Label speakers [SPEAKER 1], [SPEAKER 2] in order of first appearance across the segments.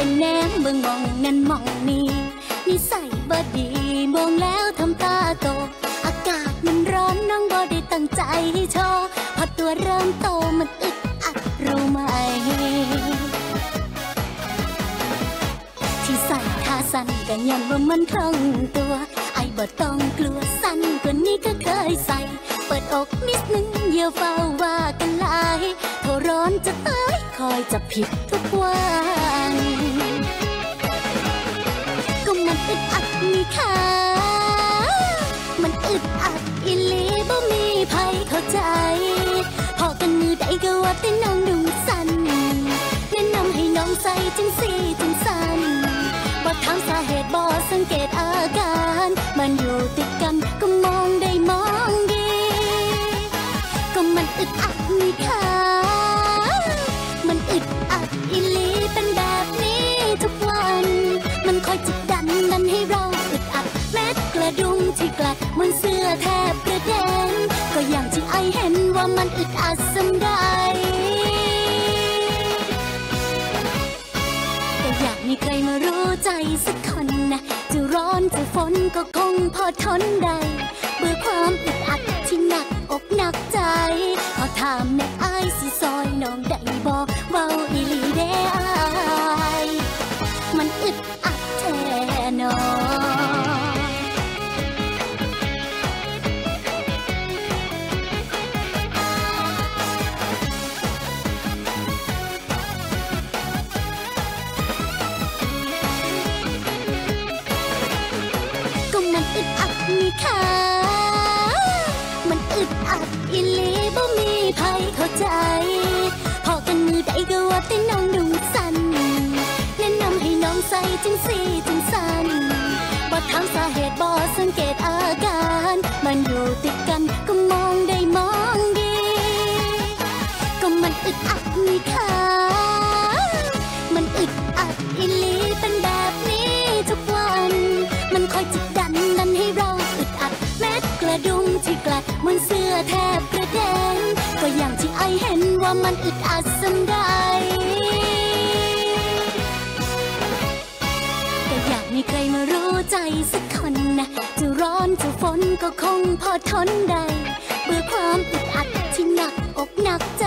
[SPEAKER 1] เป็นแนมเบิ่งมองนั่นมองนี่นิสัยบ่ดีมองแล้วทำตาโตอากาศมันร้อนน้องบ่ได้ตั้งใจให้โชว์พอตัวเริ่มโตมันอึดอัดรู้ไหมที่ใส่ขาสั้นก็ย้อนว่ามันคล่องตัวไอ้บ่ต้องกลัวสั้นกว่านี้ก็เคยใส่เปิดอกนิดนึงอย่าเฝ้าว่ากันหลายโทรร้อนจะตายคอยจะผิดทุกวันก็มันอึดอัดนี่ค่ะมันอึดอัดอีหลีบ่มีไผเข้าใจพอกันมือใดก็ว่าแต่น้องดูสั่นแนะนำให้น้องใส่จังสี่จังสันบ่ถามสาเหตุบ่สังเกตอาการมันอยู่ติดกันก็มองได้มองดีก็มันอึดอัดนี่ค่ะมันอึดอัดอีหลีเป็นแบบนี้ทุกวันมันคอยจิกดันให้เราอึดอัดแม้กระดุมที่กลัดมันเสื้อแทบกระเด็นก็อย่างที่ไอเห็นว่ามันอึดอัดสันใดก็อยากมีใครมารู้ใจสักคนนะจะร้อนจะฝนก็คงพอทนได้เบื่อความอึดอัดที่หนักอกหนักใจขอถามในไอสิซอยน้องได้บอกเบาอีหลีได้อายมันอึดอัดแท้นอมันอึดอัดนี่ค่ะมันอึดอัดอีหลีบ่มีไผเข้าใจพอกันมือใดก็ว่าแต่น้องดูสั่นแนะนำให้น้องใส่จังสี่จังสันบ่ถามสาเหตุบ่สังเกตอาการมันอยู่ติดกันก็มองได้มองดีก็มันอึดอัดนี่ค่ะมันอึดอัดอีหลีเป็นแบบนี้ทุกวันมันคอยจิกดันให้เราอึดอัดแม้กระดุมที่กลัดมันเสื้อแทบกระเด็นก็อย่างที่ไอเห็นว่ามันอึดอัดสันใดก็อยากมีใครมารู้ใจสักคนนะจะร้อนจะฝนก็คงพอทนได้เบื่อความอึดอัดที่หนักอกหนักใจ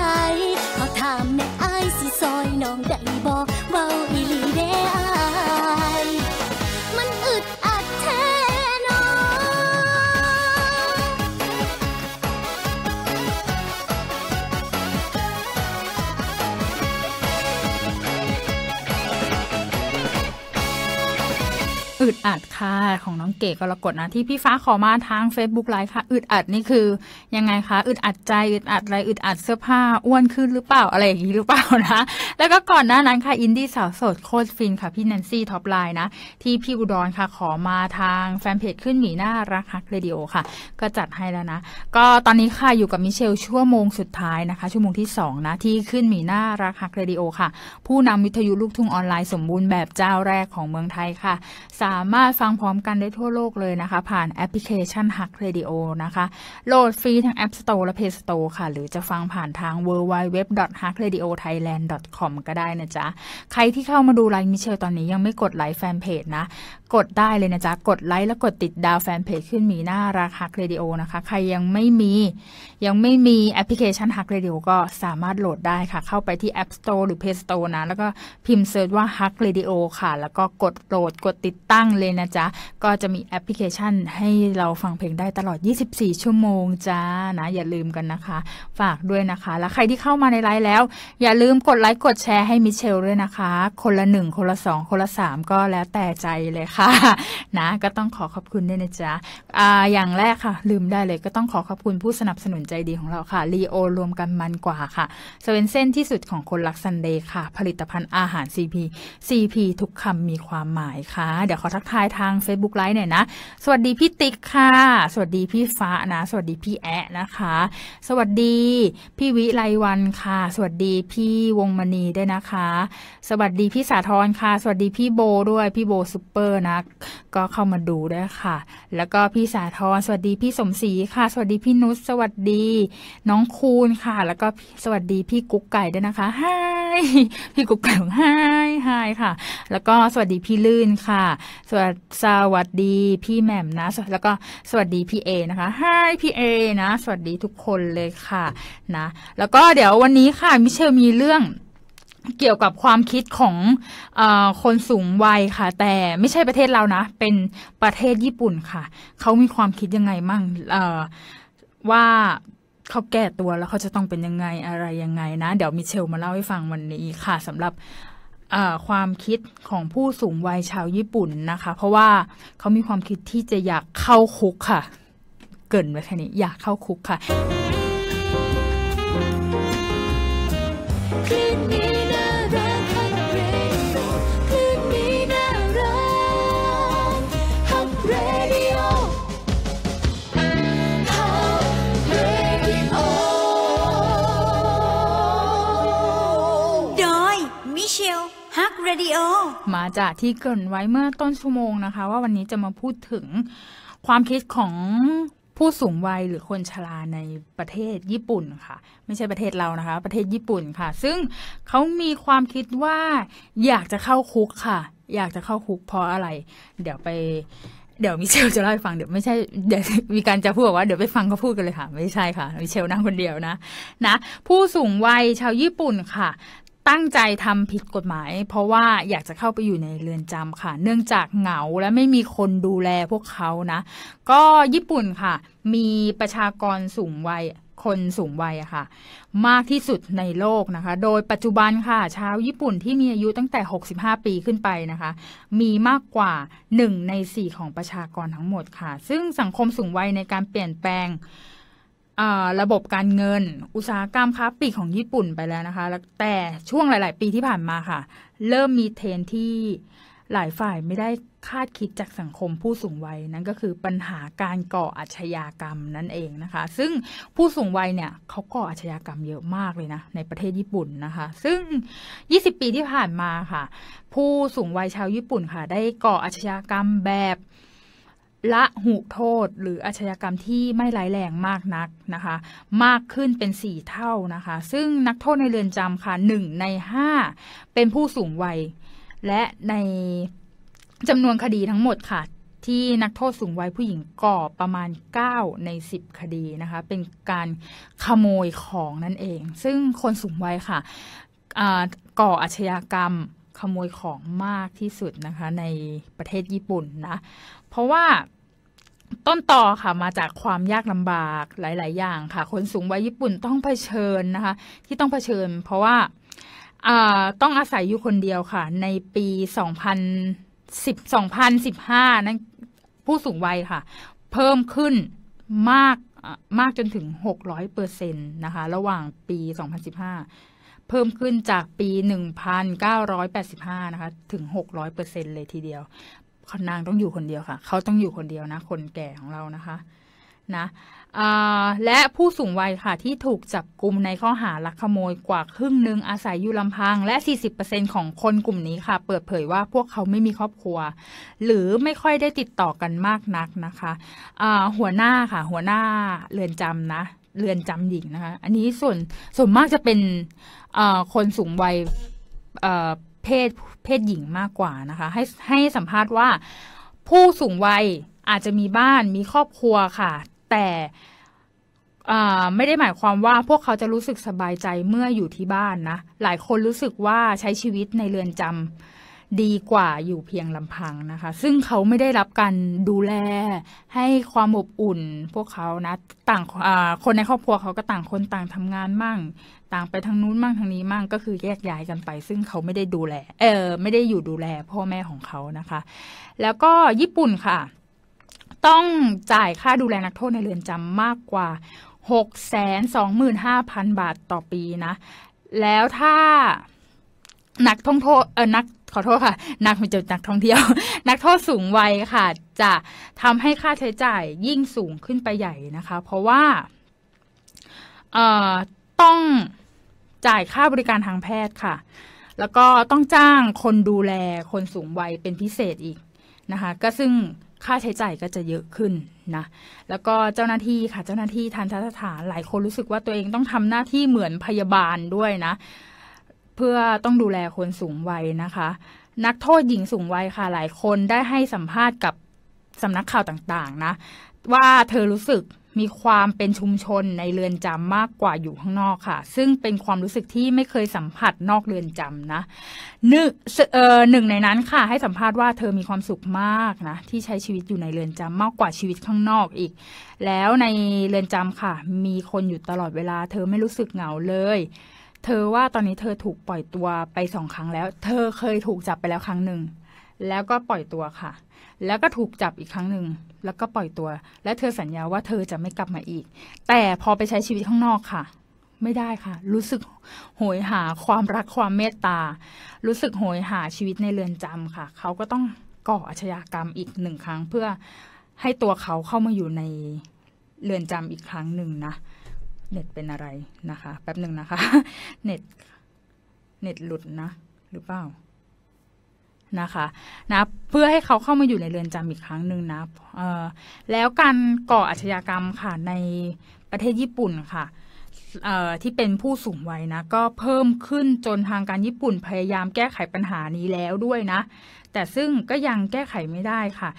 [SPEAKER 1] ขอถามในไอสิซอยน้องได้บอกเบาอีหลีได้อายมันอึดอัดแท้
[SPEAKER 2] อึดอัดค่ะของน้องเก๋กรกฎนะที่พี่ฟ้าขอมาทาง Facebook Live ค่ะอึดอัดนี่คือยังไงคะอึดอัดใจอึดอัดอะไรอึดอัดเสื้อผ้าอ้วนขึ้นหรือเปล่าอะไรอย่างนี้หรือเปล่านะแล้วก็ก่อนหน้านั้นค่ะอินดี้สาวโสดโคตรฟินค่ะพี่แนนซี่ท็อปไลน์นะที่พี่อุดรค่ะขอมาทางแฟนเพจขึ้นหมีน่ารักฮักเรดิโอค่ะก็จัดให้แล้วนะก็ตอนนี้ค่ะอยู่กับมิเชลชั่วโมงสุดท้ายนะคะชั่วโมงที่2นะที่ขึ้นหมีน่ารักฮักเรดิโอค่ะผู้นำวิทยุลูกทุ่งออนไลน์สมบูรณ์แบบเจ้าแรกของเมืองไทยค่ะสามารถฟังพร้อมกันได้ทั่วโลกเลยนะคะผ่านแอปพลิเคชัน Hug Radio นะคะโหลดฟรีทั้ง App Store และ Play Store ค่ะหรือจะฟังผ่านทาง www.hugradiothailand.com ก็ได้นะจ๊ะใครที่เข้ามาดูไลฟ์มิเชลตอนนี้ยังไม่กดไลค์แฟนเพจนะกดได้เลยนะจ๊ะกดไลค์แล้วกดติดดาวแฟนเพจขึ้นมีหน้ารัก Hug Radio นะคะใครยังไม่มีแอปพลิเคชัน Hug Radio ก็สามารถโหลดได้ค่ะเข้าไปที่ App Store หรือ Play Store นะแล้วก็พิมพ์เซิร์ชว่า Hug Radio ค่ะแล้วก็กดโหลดกดติดตั้งเลยนะจ๊ะก็จะมีแอปพลิเคชันให้เราฟังเพลงได้ตลอด24ชั่วโมงจ้านะอย่าลืมกันนะคะฝากด้วยนะคะแล้วใครที่เข้ามาในไลฟ์แล้วอย่าลืมกดไลค์กดแชร์ให้มิเชลด้วยนะคะคนละ1คนละ2คนละ3ก็แล้วแต่ใจเลยค่ะนะก็ต้องขอบคุณด้วยนะจ๊ะอย่างแรกค่ะลืมได้เลยก็ต้องขอบคุณผู้สนับสนุนใจดีของเราค่ะลีโอรวมกันมันกว่าค่ะสเวนเซ่นที่สุดของคนรักซันเดย์ค่ะผลิตภัณฑ์อาหาร CP ทุกคำมีความหมายค่ะเดี๋ยวขอทักทายทาง Facebook Live หน่อยนะสวัสดีพี่ติ๊กค่ะสวัสดีพี่ฟ้านะสวัสดีพี่แอะนะคะสวัสดีพี่วิไลวันค่ะสวัสดีพี่วงมณีด้วยนะคะสวัสดีพี่สาธรค่ะสวัสดีพี่โบด้วยพี่โบซุปเปอร์ นะก็เข้ามาดูได้ค่ะแล้วก็พี่สาธรสวัสดีพี่สมศรีค่ะสวัสดีพี่นุชสวัสดีน้องคูณค่ะแล้วก็สวัสดีพี่กุ๊กไก่ด้วยนะคะไฮพี่กุ๊กไก่ไฮค่ะแล้วก็สวัสดีพี่ลื่นค่ะสวัสดีพี่แหม่มนะแล้วก็สวัสดีพี่เอนะคะไฮพี่เอนะสวัสดีทุกคนเลยค่ะนะแล้วก็เดี๋ยววันนี้ค่ะมิเชลมีเรื่องเกี่ยวกับความคิดของคนสูงวัยค่ะแต่ไม่ใช่ประเทศเรานะเป็นประเทศญี่ปุ่นค่ะเขามีความคิดยังไงมั่งว่าเขาแก่ตัวแล้วเขาจะต้องเป็นยังไงอะไรยังไงนะเดี๋ยวมิเชลมาเล่าให้ฟังวันนี้ค่ะสำหรับความคิดของผู้สูงวัยชาวญี่ปุ่นนะคะเพราะว่าเขามีความคิดที่จะอยากเข้าคุกค่ะเกินไว้แค่นี้อยากเข้าคุกค่ะ
[SPEAKER 1] คลื่นนี้น่ารักฮักเรดิโอคลื่นนี้น่ารักฮักเรดิโอฮักเรดิโอโดยมิเชลฮักเรดิโอ
[SPEAKER 2] มาจากที่เกริ่นไว้เมื่อต้นชั่วโมงนะคะว่าวันนี้จะมาพูดถึงความคิดของผู้สูงวัยหรือคนชราในประเทศญี่ปุ่นค่ะไม่ใช่ประเทศเรานะคะประเทศญี่ปุ่นค่ะซึ่งเขามีความคิดว่าอยากจะเข้าคุกค่ะอยากจะเข้าคุกเพราะอะไรเดี๋ยวมิเชลจะเล่าให้ฟังเดี๋ยวไม่ใช่เดี๋ยวมีการจะพูดว่าเดี๋ยวไปฟังเขาพูดกันเลยค่ะไม่ใช่ค่ะมิเชลนั่งคนเดียวนะผู้สูงวัยชาวญี่ปุ่นค่ะตั้งใจทำผิดกฎหมายเพราะว่าอยากจะเข้าไปอยู่ในเรือนจำค่ะเนื่องจากเหงาและไม่มีคนดูแลพวกเขานะก็ญี่ปุ่นค่ะมีประชากรสูงวัยคนสูงวัยค่ะมากที่สุดในโลกนะคะโดยปัจจุบันค่ะชาวญี่ปุ่นที่มีอายุตั้งแต่65ปีขึ้นไปนะคะมีมากกว่า1ใน4ของประชากรทั้งหมดค่ะซึ่งสังคมสูงวัยในการเปลี่ยนแปลงระบบการเงินอุตสาหกรรมค้าปลีกของญี่ปุ่นไปแล้วนะคะแต่ช่วงหลายๆปีที่ผ่านมาค่ะเริ่มมีเทรนด์ที่หลายฝ่ายไม่ได้คาดคิดจากสังคมผู้สูงวัยนั่นก็คือปัญหาการก่ออาชญากรรมนั่นเองนะคะซึ่งผู้สูงวัยเนี่ยเขาก่ออาชญากรรมเยอะมากเลยนะในประเทศญี่ปุ่นนะคะซึ่ง20ปีที่ผ่านมาค่ะผู้สูงวัยชาวญี่ปุ่นค่ะได้ก่ออาชญากรรมแบบละหุโทษหรืออาชญากรรมที่ไม่ร้ายแรงมากนักนะคะมากขึ้นเป็น4เท่านะคะซึ่งนักโทษในเรือนจำค่ะ1ใน5เป็นผู้สูงวัยและในจำนวนคดีทั้งหมดค่ะที่นักโทษสูงวัยผู้หญิงก่อประมาณ9ใน10คดีนะคะเป็นการขโมยของนั่นเองซึ่งคนสูงวัยค่ะก่ออาชญากรรมขโมยของมากที่สุดนะคะในประเทศญี่ปุ่นนะเพราะว่าต้นตอค่ะมาจากความยากลำบากหลายๆอย่างค่ะคนสูงวัยญี่ปุ่นต้องเผชิญนะคะที่ต้องเผชิญเพราะว่าต้องอาศัยอยู่คนเดียวค่ะในปี2015นั้นผู้สูงวัยค่ะเพิ่มขึ้นมากจนถึง 600% นะคะระหว่างปี2015เพิ่มขึ้นจากปี 1985 นะคะถึง 600% เลยทีเดียวนางต้องอยู่คนเดียวค่ะเขาต้องอยู่คนเดียวนะคนแก่ของเรานะคะนะและผู้สูงวัยค่ะที่ถูกจับกุมในข้อหาลักขโมยกว่าครึ่งนึงอาศัยอยู่ลำพังและ 40% ของคนกลุ่มนี้ค่ะเปิดเผยว่าพวกเขาไม่มีครอบครัวหรือไม่ค่อยได้ติดต่อกันมากนักนะคะหัวหน้าค่ะหัวหน้าเรือนจำนะเรือนจำหญิงนะคะอันนี้ส่วนมากจะเป็นคนสูงวัยเพศหญิงมากกว่านะคะให้สัมภาษณ์ว่าผู้สูงวัยอาจจะมีบ้านมีครอบครัวค่ะแต่ไม่ได้หมายความว่าพวกเขาจะรู้สึกสบายใจเมื่ออยู่ที่บ้านนะหลายคนรู้สึกว่าใช้ชีวิตในเรือนจำดีกว่าอยู่เพียงลำพังนะคะซึ่งเขาไม่ได้รับการดูแลให้ความอบอุ่นพวกเขานะต่างคนในครอบครัวเขาก็ต่างคนต่างทำงานมั่งต่างไปทางนู้นมั่งทางนี้มั่งก็คือแยกย้ายกันไปซึ่งเขาไม่ได้ดูแลไม่ได้อยู่ดูแลพ่อแม่ของเขานะคะแล้วก็ญี่ปุ่นค่ะต้องจ่ายค่าดูแลนักโทษในเรือนจำมากกว่า 625,000 บาทต่อปีนะแล้วถ้านักท่องขอโทษค่ะนักท่องเที่ยวนักโทษสูงวัยค่ะจะทำให้ค่าใช้จ่ายยิ่งสูงขึ้นไปใหญ่นะคะเพราะว่าต้องจ่ายค่าบริการทางแพทย์ค่ะแล้วก็ต้องจ้างคนดูแลคนสูงวัยเป็นพิเศษอีก นะคะก็ซึ่งค่าใช้จ่ายก็จะเยอะขึ้นนะแล้วก็เจ้าหน้าที่ค่ะเจ้าหน้าที่ทันตสถานหลายคนรู้สึกว่าตัวเองต้องทำหน้าที่เหมือนพยาบาลด้วยนะเพื่อต้องดูแลคนสูงวัยนะคะนักโทษหญิงสูงวัยค่ะหลายคนได้ให้สัมภาษณ์กับสำนักข่าวต่างๆนะว่าเธอรู้สึกมีความเป็นชุมชนในเรือนจำมากกว่าอยู่ข้างนอกค่ะซึ่งเป็นความรู้สึกที่ไม่เคยสัมผัสนอกเรือนจำนะหนึ่งในนั้นค่ะให้สัมภาษณ์ว่าเธอมีความสุขมากนะที่ใช้ชีวิตอยู่ในเรือนจำมากกว่าชีวิตข้างนอกอีกแล้วในเรือนจำค่ะมีคนอยู่ตลอดเวลาเธอไม่รู้สึกเหงาเลยเธอว่าตอนนี้เธอถูกปล่อยตัวไป2 ครั้งแล้วเธอเคยถูกจับไปแล้วครั้งหนึ่งแล้วก็ปล่อยตัวค่ะแล้วก็ถูกจับอีกครั้งหนึ่งแล้วก็ปล่อยตัวและเธอสัญญาว่าเธอจะไม่กลับมาอีกแต่พอไปใช้ชีวิตข้างนอกค่ะไม่ได้ค่ะรู้สึกโหยหาความรักความเมตตารู้สึกโหยหาชีวิตในเรือนจำค่ะเขาก็ต้องก่ออาชญากรรมอีก1 ครั้งเพื่อให้ตัวเขาเข้ามาอยู่ในเรือนจำอีกครั้งหนึ่งนะเน็ตเป็นอะไรนะคะแป๊บหนึ่งนะคะเน็ตหลุดนะหรือเปล่านะคะนะเพื่อให้เขาเข้ามาอยู่ในเรือนจำอีกครั้งหนึ่งนะแล้วการก่ออาชญากรรมค่ะในประเทศญี่ปุ่นค่ะที่เป็นผู้สูงวัยนะก็เพิ่มขึ้นจนทางการญี่ปุ่นพยายามแก้ไขปัญหานี้แล้วด้วยนะแต่ซึ่งก็ยังแก้ไขไม่ได้ค่ะ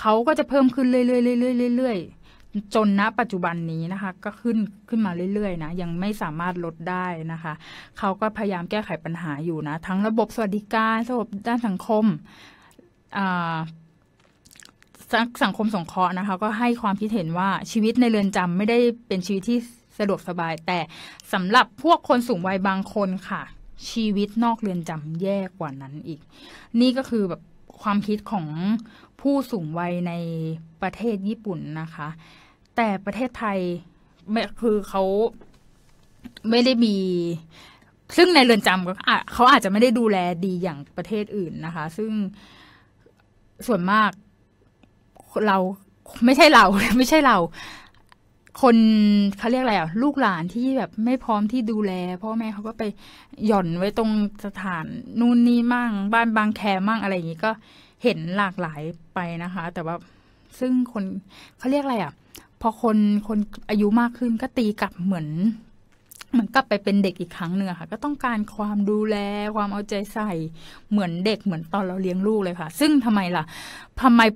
[SPEAKER 2] เขาก็จะเพิ่มขึ้นเรื่อยๆจนณปัจจุบันนี้นะคะก็ขึ้นมาเรื่อยๆนะยังไม่สามารถลดได้นะคะเขาก็พยายามแก้ไขปัญหาอยู่นะทั้งระบบสวัสดิการระบบด้านสังคมสังคมสงเคราะห์นะคะก็ให้ความคิดเห็นว่าชีวิตในเรือนจำไม่ได้เป็นชีวิตที่สะดวกสบายแต่สำหรับพวกคนสูงวัยบางคนค่ะชีวิตนอกเรือนจำแย่กว่านั้นอีกนี่ก็คือแบบความคิดของผู้สูงวัยในประเทศญี่ปุ่นนะคะแต่ประเทศไทยคือเขาไม่ได้มีซึ่งในเรือนจำเขาอาจจะไม่ได้ดูแลดีอย่างประเทศอื่นนะคะซึ่งส่วนมากเราไม่ใช่เราคนเขาเรียกอะไรลูกหลานที่แบบไม่พร้อมที่ดูแลพ่อแม่เขาก็ไปหย่อนไว้ตรงสถานนู่นนี่มั่งบ้านบางแคมั่งอะไรอย่างนี้ก็เห็นหลากหลายไปนะคะแต่ว่าซึ่งคนเขาเรียกอะไรพอคนอายุมากขึ้นก็ตีกลับเหมือนกลับไปเป็นเด็กอีกครั้งหนึ่งค่ะก็ต้องการความดูแลความเอาใจใส่เหมือนเด็กเหมือนตอนเราเลี้ยงลูกเลยค่ะซึ่งทำไม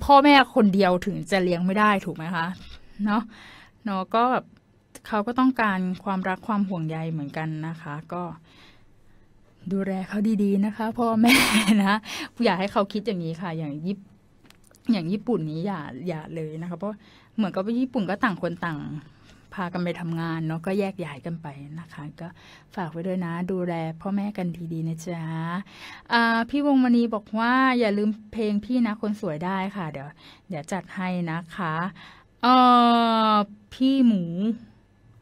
[SPEAKER 2] พ่อแม่คนเดียวถึงจะเลี้ยงไม่ได้ถูกไหมคะเนาะก็แบบเขาก็ต้องการความรักความห่วงใยเหมือนกันนะคะก็ดูแลเขาดีๆนะคะพ่อแม่นะอยากให้เขาคิดอย่างนี้ค่ะอย่างญี่ปุ่นนี้อย่าเลยนะคะเพราะเหมือนกับว่าญี่ปุ่นก็ต่างคนต่างพากันไปทำงานเนาะก็แยกย้ายกันไปนะคะก็ฝากไว้ด้วยนะดูแลพ่อแม่กันดีๆนะจ๊ะพี่วงมณีบอกว่าอย่าลืมเพลงพี่นะคนสวยได้ค่ะเดี๋ยวจัดให้นะคะพี่หมู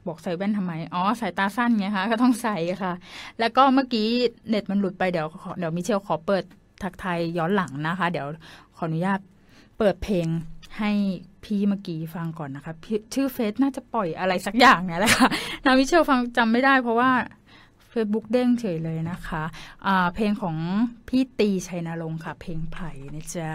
[SPEAKER 2] บอกใส่แว่นทำไมสายตาสั้นไงคะก็ต้องใส่ค่ะแล้วก็เมื่อกี้เน็ตมันหลุดไปเดี๋ยวมิเชลขอเปิดทักทายย้อนหลังนะคะเดี๋ยวขออนุญาตเปิดเพลงให้พี่เมื่อกี้ฟังก่อนนะคะชื่อเฟซน่าจะปล่อยอะไรสักอย่างเนี่ยแหละค่ะนะมิเชลฟังจำไม่ได้เพราะว่า Facebook เด้งเฉยเลยนะคะเพลงของพี่ตีชัยนรงค์ค่ะเพลงไผ่นะจ๊ะ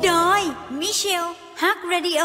[SPEAKER 3] โดยมิเชลฮักเรดิโอ